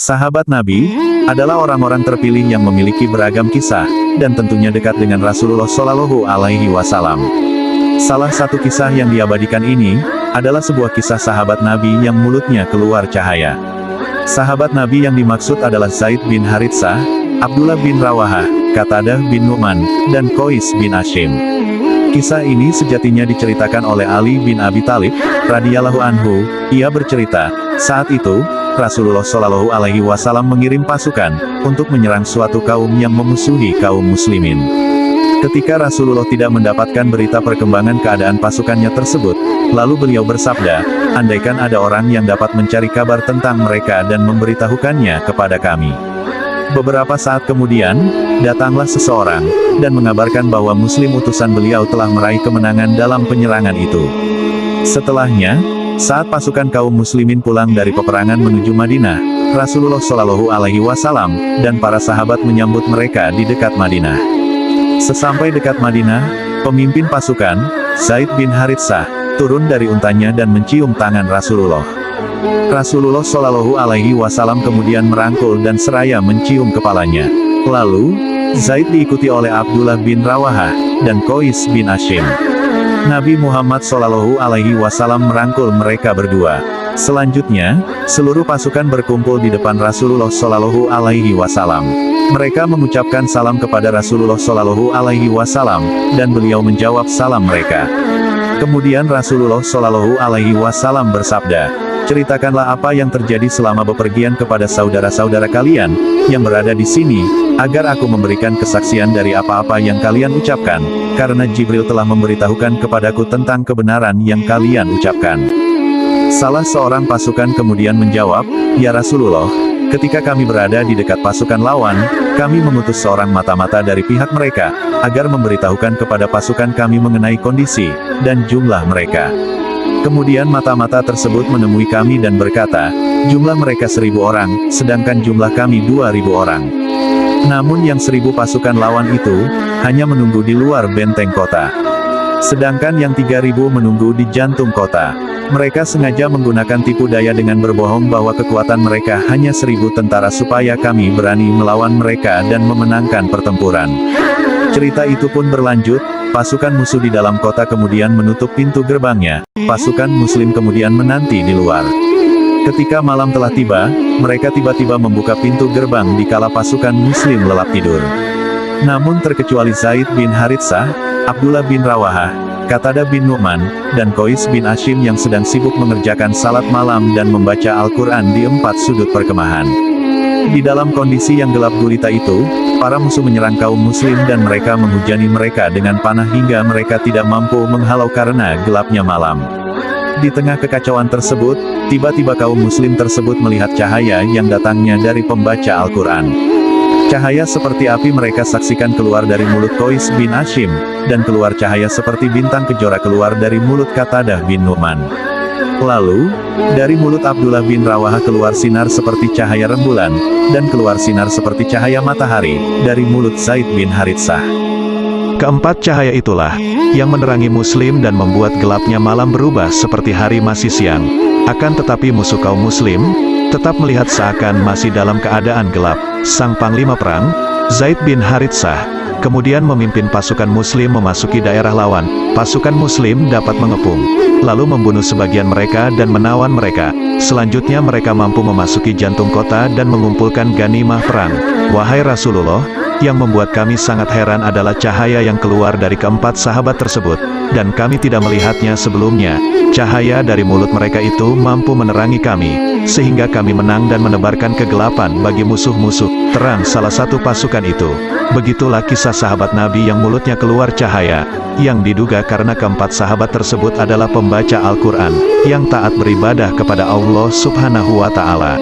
Sahabat Nabi adalah orang-orang terpilih yang memiliki beragam kisah, dan tentunya dekat dengan Rasulullah Shallallahu Alaihi Wasallam. Salah satu kisah yang diabadikan ini adalah sebuah kisah sahabat Nabi yang mulutnya keluar cahaya. Sahabat Nabi yang dimaksud adalah Zaid bin Haritsah, Abdullah bin Rawahah, Qatadah bin Nu'man, dan Qais bin Ashim. Kisah ini sejatinya diceritakan oleh Ali bin Abi Thalib, radhiyallahu anhu. Ia bercerita, saat itu Rasulullah Shallallahu Alaihi Wasallam mengirim pasukan untuk menyerang suatu kaum yang memusuhi kaum muslimin. Ketika Rasulullah tidak mendapatkan berita perkembangan keadaan pasukannya tersebut, lalu beliau bersabda, andaikan ada orang yang dapat mencari kabar tentang mereka dan memberitahukannya kepada kami. Beberapa saat kemudian, datanglah seseorang dan mengabarkan bahwa muslim utusan beliau telah meraih kemenangan dalam penyerangan itu. Setelahnya, saat pasukan kaum muslimin pulang dari peperangan menuju Madinah, Rasulullah Shallallahu Alaihi Wasallam dan para sahabat menyambut mereka di dekat Madinah. Sesampai dekat Madinah, pemimpin pasukan, Zaid bin Haritsah, turun dari untanya dan mencium tangan Rasulullah. Rasulullah Shallallahu Alaihi Wasallam kemudian merangkul dan seraya mencium kepalanya. Lalu, Zaid diikuti oleh Abdullah bin Rawahah dan Qais bin Ashim. Nabi Muhammad Shallallahu Alaihi Wasallam merangkul mereka berdua. Selanjutnya, seluruh pasukan berkumpul di depan Rasulullah Shallallahu Alaihi Wasallam. Mereka mengucapkan salam kepada Rasulullah Shallallahu Alaihi Wasallam, dan beliau menjawab salam mereka. Kemudian Rasulullah Shallallahu Alaihi Wasallam bersabda, ceritakanlah apa yang terjadi selama bepergian kepada saudara-saudara kalian yang berada di sini, agar aku memberikan kesaksian dari apa-apa yang kalian ucapkan, karena Jibril telah memberitahukan kepadaku tentang kebenaran yang kalian ucapkan. Salah seorang pasukan kemudian menjawab, ya Rasulullah, ketika kami berada di dekat pasukan lawan, kami mengutus seorang mata-mata dari pihak mereka, agar memberitahukan kepada pasukan kami mengenai kondisi dan jumlah mereka. Kemudian mata-mata tersebut menemui kami dan berkata, jumlah mereka 1.000 orang, sedangkan jumlah kami 2.000 orang. Namun yang 1.000 pasukan lawan itu, hanya menunggu di luar benteng kota. Sedangkan yang 3.000 menunggu di jantung kota. Mereka sengaja menggunakan tipu daya dengan berbohong bahwa kekuatan mereka hanya 1.000 tentara supaya kami berani melawan mereka dan memenangkan pertempuran. Cerita itu pun berlanjut, pasukan musuh di dalam kota kemudian menutup pintu gerbangnya, pasukan muslim kemudian menanti di luar. Ketika malam telah tiba, mereka tiba-tiba membuka pintu gerbang dikala pasukan muslim lelap tidur. Namun terkecuali Zaid bin Haritsah, Abdullah bin Rawahah, Qatadah bin Nu'man, dan Qais bin Ashim yang sedang sibuk mengerjakan salat malam dan membaca Al-Quran di 4 sudut perkemahan. Di dalam kondisi yang gelap gulita itu, para musuh menyerang kaum muslim dan mereka menghujani mereka dengan panah hingga mereka tidak mampu menghalau karena gelapnya malam. Di tengah kekacauan tersebut, tiba-tiba kaum muslim tersebut melihat cahaya yang datangnya dari pembaca Al-Quran. Cahaya seperti api mereka saksikan keluar dari mulut Qais bin Ashim, dan keluar cahaya seperti bintang kejora keluar dari mulut Qatadah bin Nu'man. Lalu, dari mulut Abdullah bin Rawahah keluar sinar seperti cahaya rembulan, dan keluar sinar seperti cahaya matahari, dari mulut Zaid bin Haritsah. Keempat cahaya itulah, yang menerangi muslim dan membuat gelapnya malam berubah seperti hari masih siang. Akan tetapi musuh kaum muslim, tetap melihat seakan masih dalam keadaan gelap. Sang panglima perang, Zaid bin Haritsah, kemudian memimpin pasukan muslim memasuki daerah lawan. Pasukan muslim dapat mengepung, lalu membunuh sebagian mereka dan menawan mereka. Selanjutnya mereka mampu memasuki jantung kota dan mengumpulkan ganimah perang. Wahai Rasulullah, yang membuat kami sangat heran adalah cahaya yang keluar dari keempat sahabat tersebut, dan kami tidak melihatnya sebelumnya. Cahaya dari mulut mereka itu mampu menerangi kami, sehingga kami menang dan menebarkan kegelapan bagi musuh-musuh. Terang salah satu pasukan itu. Begitulah kisah sahabat Nabi yang mulutnya keluar cahaya, yang diduga karena keempat sahabat tersebut adalah pembaca Al-Quran, yang taat beribadah kepada Allah Subhanahu wa Ta'ala.